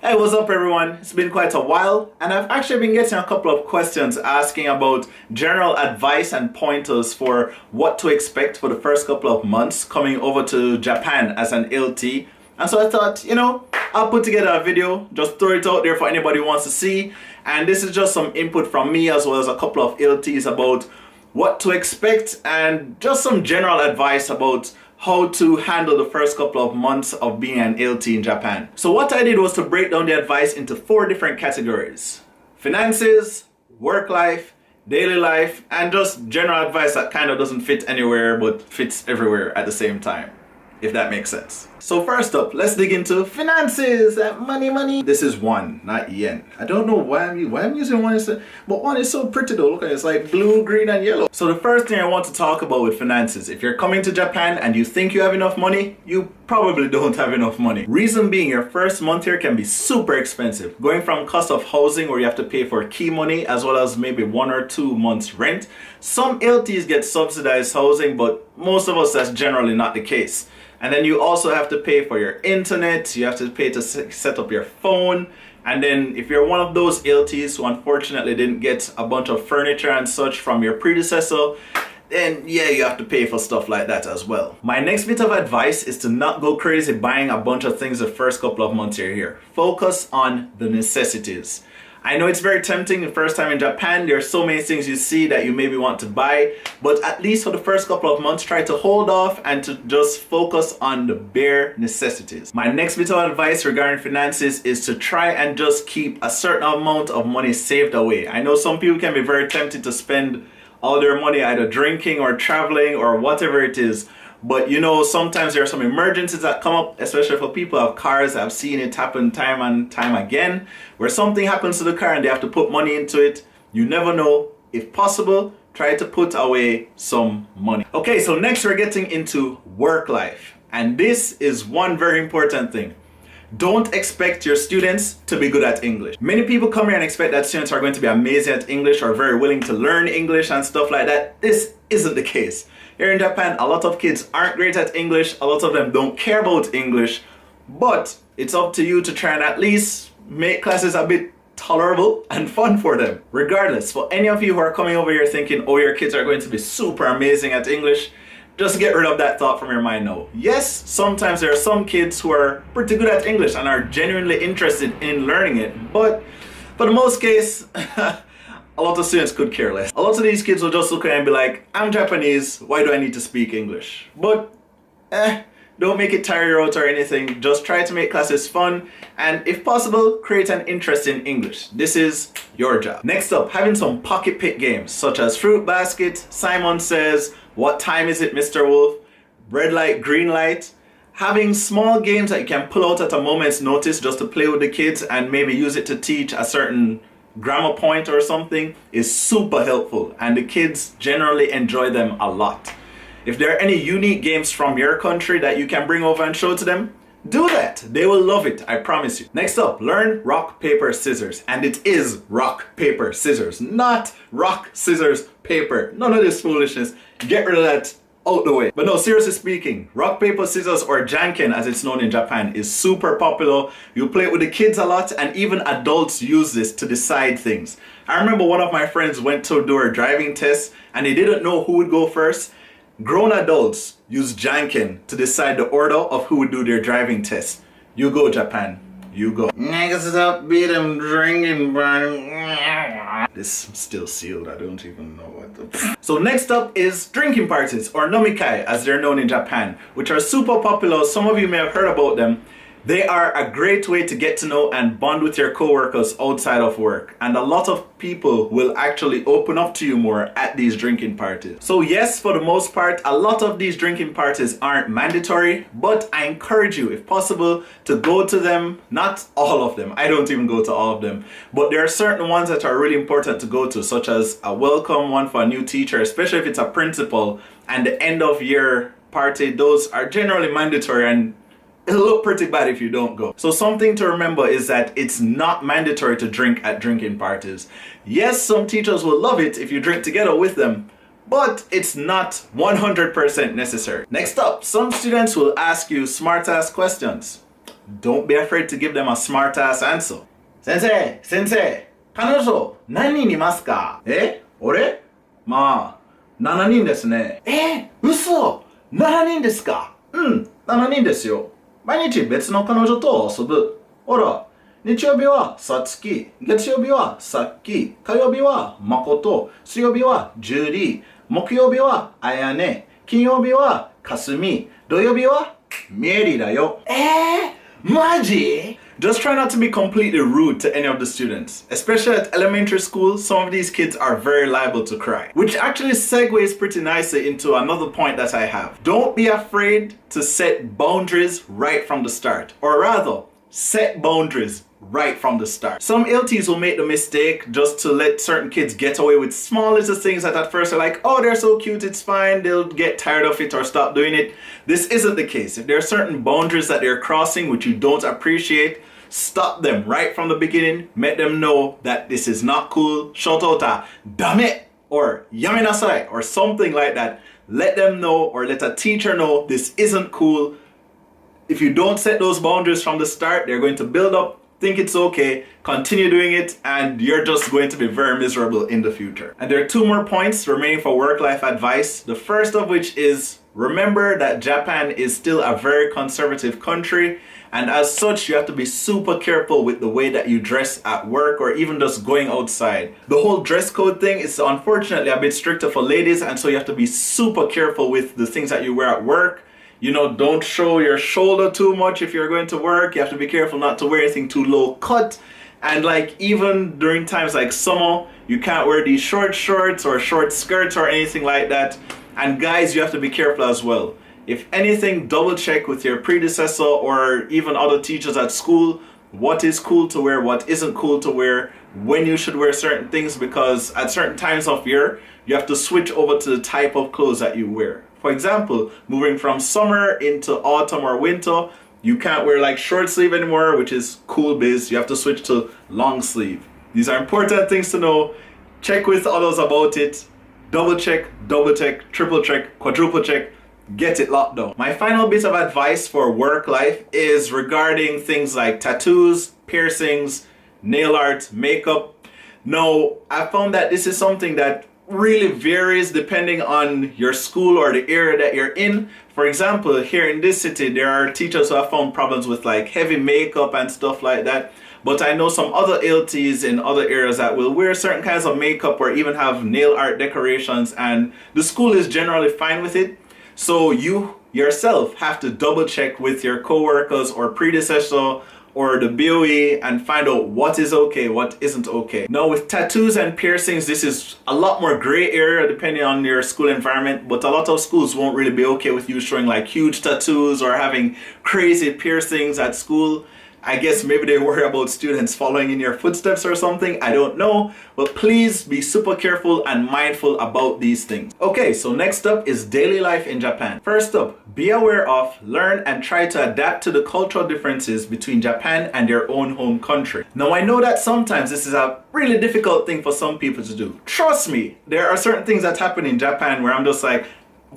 Hey, what's up everyone? It's been quite a while and I've actually been getting a couple of questions asking about general advice and pointers for what to expect for the first couple of months coming over to Japan as an LT. And so I thought, I'll put together a video, just throw it out there for anybody who wants to see. And this is just some input from me as well as a couple of LTs about what to expect and just some general advice about how to handle the first couple of months of being an LT in Japan. So what I did was to break down the advice into 4 different categories: finances, work life, daily life, and just general advice that kind of doesn't fit anywhere but fits everywhere at the same time, if that makes sense. So first up, let's dig into finances. Money. This is won, not yen. I don't know why I'm using one instead, but one is so pretty though. Look at it, it's like blue, green, and yellow. So the first thing I want to talk about with finances, if you're coming to Japan and you think you have enough money, you probably don't have enough money. Reason being, your first month here can be super expensive. Going from cost of housing where you have to pay for key money as well as maybe 1 or 2 months rent. Some LTs get subsidized housing, but most of us that's generally not the case. And then you also have to pay for your internet, you have to pay to set up your phone. And then if you're one of those LTs who unfortunately didn't get a bunch of furniture and such from your predecessor, then yeah, you have to pay for stuff like that as well. My next bit of advice is to not go crazy buying a bunch of things the first couple of months you're here. Focus on the necessities. I know it's very tempting the first time in Japan. There are so many things you see that you maybe want to buy, but at least for the first couple of months, try to hold off and to just focus on the bare necessities. My next bit of advice regarding finances is to try and just keep a certain amount of money saved away. I know some people can be very tempted to spend all their money either drinking or traveling or whatever it is. But sometimes there are some emergencies that come up, especially for people who have cars. I've seen it happen time and time again, where something happens to the car and they have to put money into it. You never know. If possible, try to put away some money. Okay, so next we're getting into work life. And this is one very important thing. Don't expect your students to be good at English. Many people come here and expect that students are going to be amazing at English or very willing to learn English and stuff like that. This isn't the case. Here in Japan, a lot of kids aren't great at English. A lot of them don't care about English. But it's up to you to try and at least make classes a bit tolerable and fun for them. Regardless, for any of you who are coming over here thinking, oh, your kids are going to be super amazing at English, just get rid of that thought from your mind now. Yes, sometimes there are some kids who are pretty good at English and are genuinely interested in learning it, but for the most case, a lot of students could care less. A lot of these kids will just look at it and be like, I'm Japanese, why do I need to speak English? But don't make it tire you out or anything. Just try to make classes fun and if possible, create an interest in English. This is your job. Next up, having some pocket pick games such as Fruit Basket, Simon Says, What Time Is It, Mr. Wolf, Red Light, Green Light. Having small games that you can pull out at a moment's notice just to play with the kids and maybe use it to teach a certain grammar point or something is super helpful, and the kids generally enjoy them a lot. If there are any unique games from your country that you can bring over and show to them, do that. They will love it, I promise you. Next up, learn rock, paper, scissors. And it is rock, paper, scissors, not rock, scissors, paper. None of this foolishness. Get rid of that out the way. But no, seriously speaking, rock, paper, scissors, or janken as it's known in Japan, is super popular. You play it with the kids a lot, and even adults use this to decide things. I remember one of my friends went to do a driving test and he didn't know who would go first. Grown adults use janken to decide the order of who would do their driving test. You go, Japan. You go. Niggas up, beat them drinking, bro. This is still sealed. I don't even know what the... So next up is drinking parties, or nomikai as they're known in Japan, which are super popular. Some of you may have heard about them. They are a great way to get to know and bond with your coworkers outside of work. And a lot of people will actually open up to you more at these drinking parties. So yes, for the most part, a lot of these drinking parties aren't mandatory, but I encourage you, if possible, to go to them. Not all of them. I don't even go to all of them. But there are certain ones that are really important to go to, such as a welcome one for a new teacher, especially if it's a principal, and the end of year party. Those are generally mandatory and it'll look pretty bad if you don't go. So something to remember is that it's not mandatory to drink at drinking parties. Yes, some teachers will love it if you drink together with them, but it's not 100% necessary. Next up, some students will ask you smart-ass questions. don't be afraid to give them a smart ass answer. Sensei, 彼女何人いますか？俺？まあ、7人ですね。嘘 ?7 人ですか？7人ですよ。毎日別の彼女と遊ぶ。ほら、日曜日はさつき、月曜日はさっき、火曜日はまこと、水曜日はジュリー、木曜日はあやね、金曜日はかすみ、土曜日はメリーだよ。マジ? Just try not to be completely rude to any of the students. Especially at elementary school, some of these kids are very liable to cry. Which actually segues pretty nicely into another point that I have. Don't be afraid to set boundaries right from the start. Or rather, set boundaries right from the start. Some LTs will make the mistake just to let certain kids get away with small little things that at first are like, oh, they're so cute, it's fine, they'll get tired of it or stop doing it. This isn't the case. If there are certain boundaries that they're crossing which you don't appreciate, stop them right from the beginning. Let them know that this is not cool. Shout out a dame or yaminasai or something like that. Let them know, or let a teacher know, this isn't cool. If you don't set those boundaries from the start, they're going to build up, think it's okay, continue doing it, and you're just going to be very miserable in the future. And there are 2 more points remaining for work-life advice. The first of which is, remember that Japan is still a very conservative country, and as such, you have to be super careful with the way that you dress at work or even just going outside. The whole dress code thing is unfortunately a bit stricter for ladies, and so you have to be super careful with the things that you wear at work. You know, don't show your shoulder too much if you're going to work. You have to be careful not to wear anything too low cut. And like even during times like summer, you can't wear these short shorts or short skirts or anything like that. And guys, you have to be careful as well. If anything, double check with your predecessor or even other teachers at school what is cool to wear, what isn't cool to wear, when you should wear certain things, because at certain times of year, you have to switch over to the type of clothes that you wear. For example, moving from summer into autumn or winter, you can't wear like short sleeve anymore, which is cool biz. You have to switch to long sleeve. These are important things to know. Check with others about it. Double check, triple check, quadruple check. Get it locked down. My final bit of advice for work life is regarding things like tattoos, piercings, nail art, makeup. Now, I found that this is something that really varies depending on your school or the area that you're in. For example, here in this city, there are teachers who have found problems with like heavy makeup and stuff like that. But I know some other LTs in other areas that will wear certain kinds of makeup or even have nail art decorations, and the school is generally fine with it. So you yourself have to double check with your coworkers or predecessor or the BOE and find out what is okay, what isn't okay. Now with tattoos and piercings, this is a lot more gray area depending on your school environment, but a lot of schools won't really be okay with you showing like huge tattoos or having crazy piercings at school. I guess maybe they worry about students following in your footsteps or something, I don't know. But please be super careful and mindful about these things. Okay, so next up is daily life in Japan. First up, be aware of, learn, and try to adapt to the cultural differences between Japan and your own home country. Now I know that sometimes this is a really difficult thing for some people to do. Trust me, there are certain things that happen in Japan where I'm just like,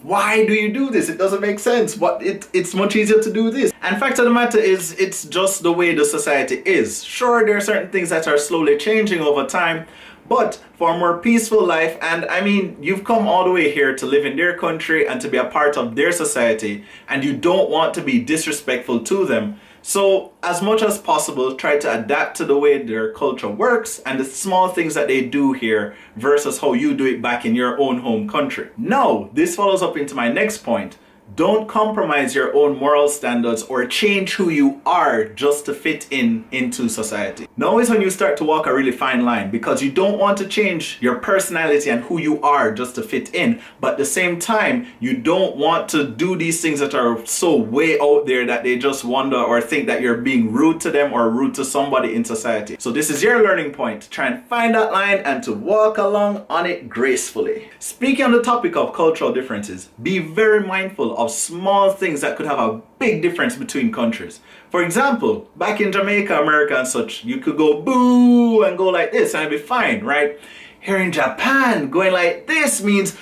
why do you do this? It doesn't make sense. But it's much easier to do this. And fact of the matter is, it's just the way the society is. Sure, there are certain things that are slowly changing over time, but for a more peaceful life, and I mean, you've come all the way here to live in their country and to be a part of their society, and you don't want to be disrespectful to them. So as much as possible, try to adapt to the way their culture works and the small things that they do here versus how you do it back in your own home country. Now, this follows up into my next point. Don't compromise your own moral standards or change who you are just to fit into society. Now is when you start to walk a really fine line, because you don't want to change your personality and who you are just to fit in, but at the same time, you don't want to do these things that are so way out there that they just wonder or think that you're being rude to them or rude to somebody in society. So this is your learning point. Try and find that line and to walk along on it gracefully. Speaking on the topic of cultural differences, be very mindful of small things that could have a big difference between countries. For example, back in Jamaica, America and such, you could go boo and go like this and it'd be fine, right? Here in Japan, going like this means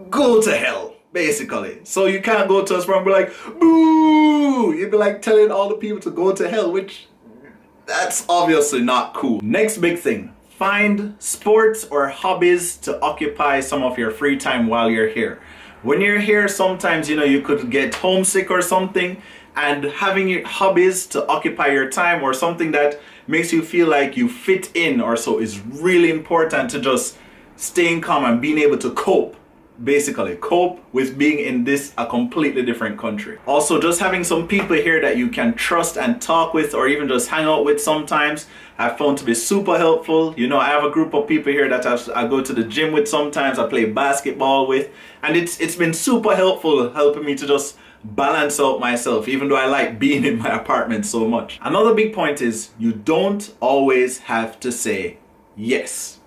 go to hell. basically. So you can't go to a store and be like, boo! You'd be like telling all the people to go to hell, which that's obviously not cool. Next big thing, find sports or hobbies to occupy some of your free time while you're here. When you're here, sometimes, you could get homesick or something, and having your hobbies to occupy your time or something that makes you feel like you fit in or so is really important to just staying calm and being able to cope. Basically, cope with being in a completely different country. Also, just having some people here that you can trust and talk with or even just hang out with sometimes, I've found to be super helpful. I have a group of people here that I go to the gym with sometimes, I play basketball with, and it's been super helpful helping me to just balance out myself, even though I like being in my apartment so much. Another big point is you don't always have to say yes.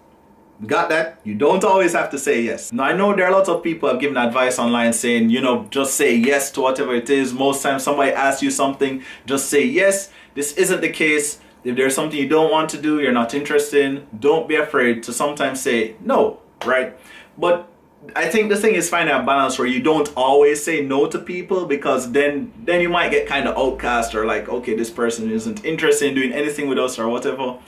Got that? You don't always have to say yes. Now, I know there are lots of people have given advice online saying, just say yes to whatever it is. Most times somebody asks you something, just say yes. This isn't the case. If there's something you don't want to do, you're not interested in, don't be afraid to sometimes say no, right? But I think the thing is finding a balance where you don't always say no to people, because then you might get kind of outcast or like, okay, this person isn't interested in doing anything with us or whatever.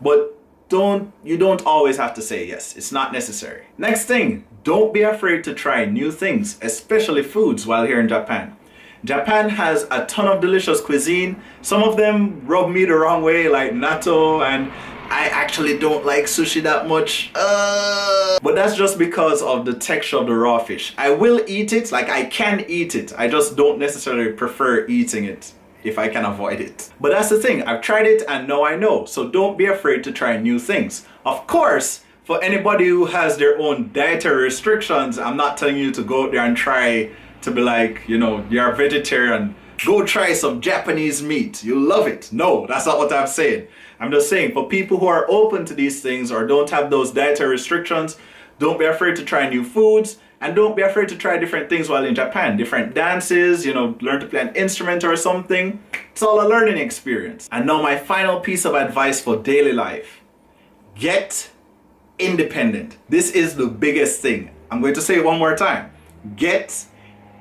But you don't always have to say yes. It's not necessary. Next thing, don't be afraid to try new things, especially foods while here in Japan. Japan has a ton of delicious cuisine. Some of them rub me the wrong way, like natto, and I actually don't like sushi that much. But that's just because of the texture of the raw fish. I will eat it, like I can eat it. I just don't necessarily prefer eating it if I can avoid it. But that's the thing, I've tried it and now I know. So don't be afraid to try new things. Of course, for anybody who has their own dietary restrictions, I'm not telling you to go out there and try to be like, you're a vegetarian. Go try some Japanese meat. You'll love it. No, that's not what I'm saying. I'm just saying for people who are open to these things or don't have those dietary restrictions, don't be afraid to try new foods. And don't be afraid to try different things while in Japan. Different dances, learn to play an instrument or something. It's all a learning experience. And now my final piece of advice for daily life. Get independent. This is the biggest thing. I'm going to say it one more time. Get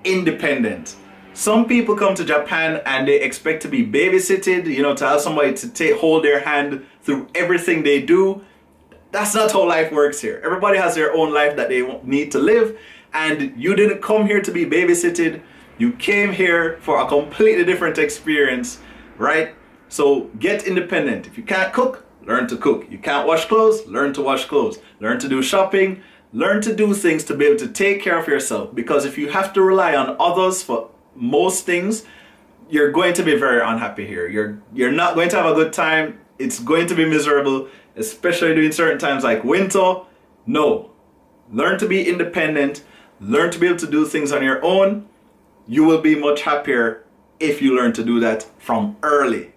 independent. Some people come to Japan and they expect to be babysitted, to have somebody to hold their hand through everything they do. That's not how life works here. Everybody has their own life that they need to live, and you didn't come here to be babysitted. You came here for a completely different experience, right? So get independent. If you can't cook, learn to cook. You can't wash clothes, learn to wash clothes. Learn to do shopping, learn to do things to be able to take care of yourself. Because if you have to rely on others for most things, you're going to be very unhappy here. You're not going to have a good time. It's going to be miserable, especially during certain times like winter. No. Learn to be independent. Learn to be able to do things on your own. You will be much happier if you learn to do that from early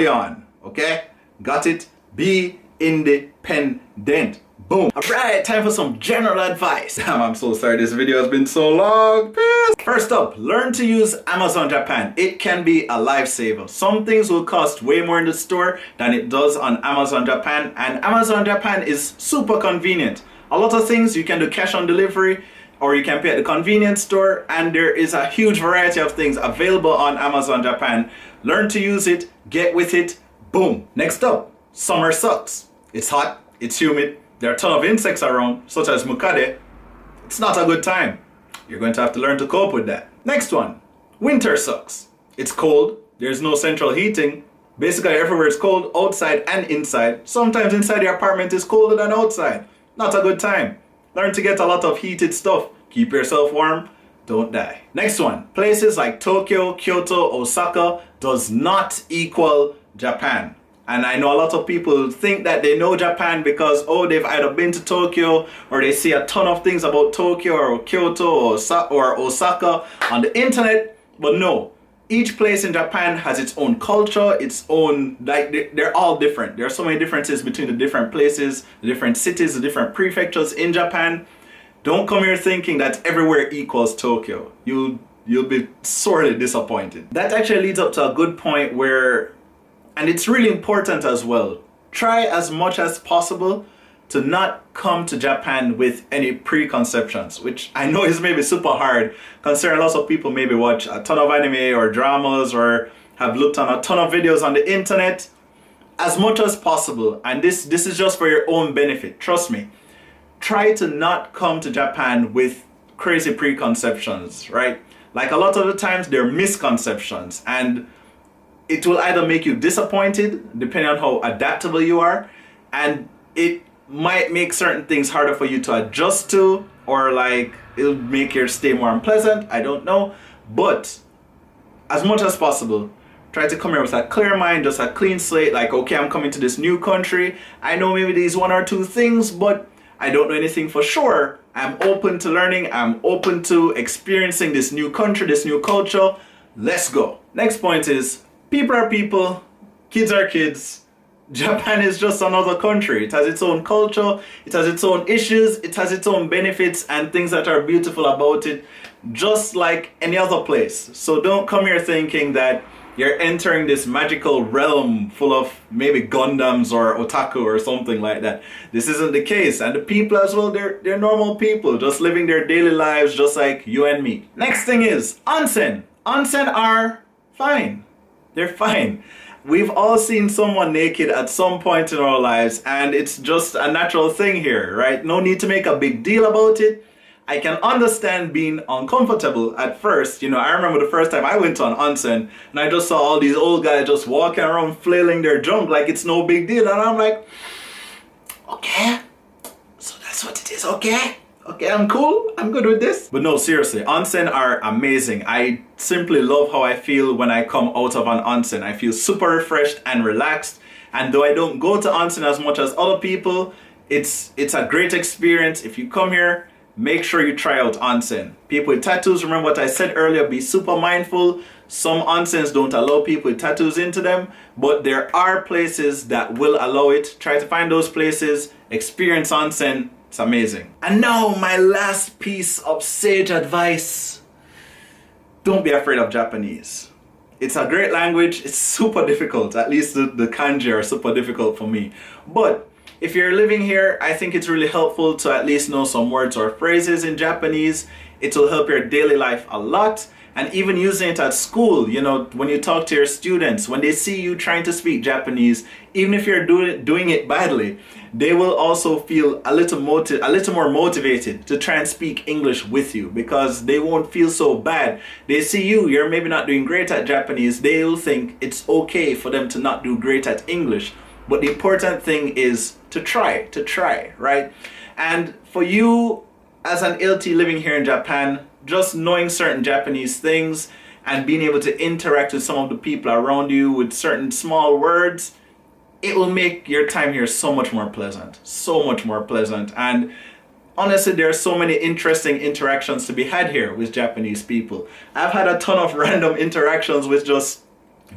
on. Okay? Got it? Be independent. Boom. Alright, time for some general advice. Damn, I'm so sorry this video has been so long. Peace. First up, learn to use Amazon Japan. It can be a lifesaver. Some things will cost way more in the store than it does on Amazon Japan, and Amazon Japan is super convenient. A lot of things you can do cash on delivery, or you can pay at the convenience store, and there is a huge variety of things available on Amazon Japan. Learn to use it, get with it, boom. Next up, summer sucks. It's hot, it's humid, there are a ton of insects around, such as mukade. It's not a good time. You're going to have to learn to cope with that. Next one, winter sucks. It's cold, there's no central heating. Basically everywhere is cold, outside and inside. Sometimes inside your apartment is colder than outside. Not a good time. Learn to get a lot of heated stuff. Keep yourself warm, don't die. Next one, places like Tokyo, Kyoto, Osaka does not equal Japan. And I know a lot of people think that they know Japan because, they've either been to Tokyo or they see a ton of things about Tokyo or Kyoto or Osaka on the internet. But no, each place in Japan has its own culture, its own, they're all different. There are so many differences between the different places, the different cities, the different prefectures in Japan. Don't come here thinking that everywhere equals Tokyo. You'll be sorely disappointed. That actually leads up to a good point where, and it's really important as well, try as much as possible to not come to Japan with any preconceptions, which I know is maybe super hard considering lots of people maybe watch a ton of anime or dramas or have looked on a ton of videos on the internet. As much as possible, and this is just for your own benefit, trust me, try to not come to Japan with crazy preconceptions, right? Like a lot of the times they're misconceptions, and it will either make you disappointed depending on how adaptable you are, and it might make certain things harder for you to adjust to, or like it'll make your stay more unpleasant. I don't know, but as much as possible, try to come here with a clear mind, just a clean slate. Like, okay, I'm coming to this new country. I know maybe these one or two things, but I don't know anything for sure. I'm open to learning. I'm open to experiencing this new country, this new culture. Let's go. Next point is people are people, kids are kids. Japan is just another country. It has its own culture, it has its own issues, it has its own benefits and things that are beautiful about it, just like any other place. So don't come here thinking that you're entering this magical realm full of maybe Gundams or otaku or something like that. This isn't the case. And the people as well, they're normal people, just living their daily lives just like you and me. Next thing is onsen. Onsen are fine. They're fine. We've all seen someone naked at some point in our lives, and it's just a natural thing here, right? No need to make a big deal about it. I can understand being uncomfortable at first. You know, I remember the first time I went on onsen and I just saw all these old guys just walking around flailing their junk like it's no big deal. And I'm like, okay, so that's what it is, okay? Okay, I'm cool, I'm good with this. But no, seriously, onsen are amazing. I simply love how I feel when I come out of an onsen. I feel super refreshed and relaxed. And though I don't go to onsen as much as other people, it's a great experience. If you come here, make sure you try out onsen. People with tattoos, remember what I said earlier, be super mindful. Some onsens don't allow people with tattoos into them, but there are places that will allow it. Try to find those places, experience onsen. It's amazing. And now my last piece of sage advice. Don't be afraid of Japanese. It's a great language. It's super difficult. At least the kanji are super difficult for me. But if you're living here, I think it's really helpful to at least know some words or phrases in Japanese. It will help your daily life a lot. And even using it at school, you know, when you talk to your students, when they see you trying to speak Japanese, even if you're doing it badly, they will also feel a little more motivated to try and speak English with you, because they won't feel so bad. They see you're maybe not doing great at Japanese, they will think it's okay for them to not do great at English. But the important thing is to try, right? And for you as an LT living here in Japan, just knowing certain Japanese things and being able to interact with some of the people around you with certain small words, it will make your time here so much more pleasant. So much more pleasant. And honestly, there are so many interesting interactions to be had here with Japanese people. I've had a ton of random interactions with just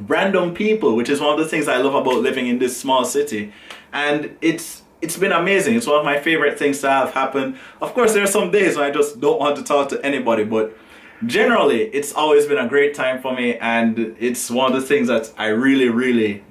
random people, which is one of the things I love about living in this small city. And it's been amazing. It's one of my favorite things to have happen. Of course, there are some days when I just don't want to talk to anybody, but generally, it's always been a great time for me, and it's one of the things that I really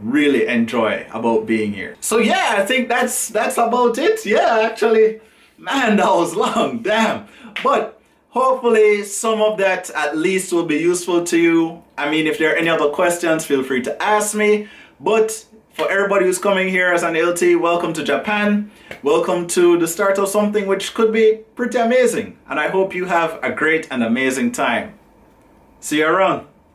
enjoy about being here. So yeah, I think that's about it. Yeah, actually, man, that was long, damn. But hopefully some of that at least will be useful to you. I mean, if there are any other questions, feel free to ask me. But for everybody who's coming here as an LT, welcome to Japan. Welcome to the start of something which could be pretty amazing. And I hope you have a great and amazing time. See you around.